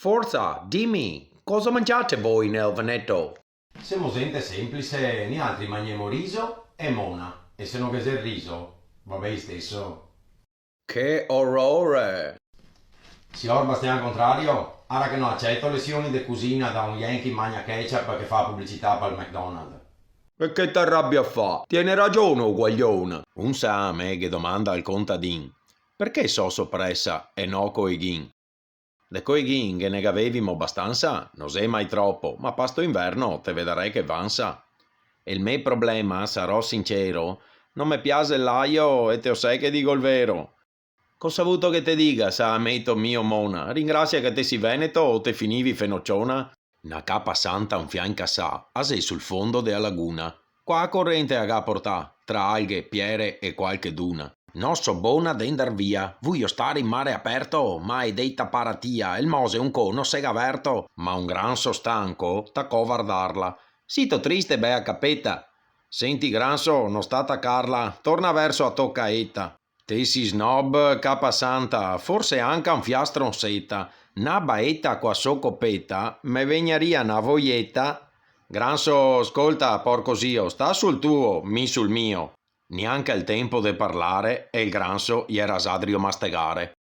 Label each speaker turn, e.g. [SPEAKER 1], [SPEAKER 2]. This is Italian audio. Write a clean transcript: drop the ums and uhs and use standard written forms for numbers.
[SPEAKER 1] Forza, dimmi, cosa mangiate voi nel Veneto?
[SPEAKER 2] Siamo gente semplice, noi altri mangiamo riso e mona. E se non che c'è il riso, vabbè stesso.
[SPEAKER 1] Che orrore!
[SPEAKER 2] Signor Bastian Contrario, ora che non accetto lezioni di cucina da un Yankee magna ketchup che fa pubblicità per il McDonald's.
[SPEAKER 1] E che t'arrabbia a fa? Tiene ragione, uguaglione. Un sa a me che domanda al contadin. Perché so soppressa e no coighin? De coighin che ne avevimo abbastanza, non sei mai troppo, ma pasto inverno te vedrai che vansa. E il mio problema, sarò sincero, non mi piace l'aglio e te lo sai che dico il vero. Cosa ha avuto che te dica, sa ameto mio mona? Ringrazia che te si veneto o te finivi fenocciona? Una capa santa un fianca sa, a sei sul fondo della laguna. Qua a corrente a portà, tra alghe, piere e qualche duna. Non so buona d'andar via, voglio stare in mare aperto, ma è detta paratia, il mose un cono sega aperto, ma un gran sostanco, taccò vardarla. Sito triste bea capetta. Senti Granso, non sta attaccarla, torna verso a toccaetta. Te si snob, capa santa, forse anche un fiastro setta. Na baetta qua so coppetta, me vegnaria una voietta. Granso, ascolta, porco zio, sta sul tuo, mi sul mio. Neanche il tempo de parlare e il Granso gli era sadrio mastegare.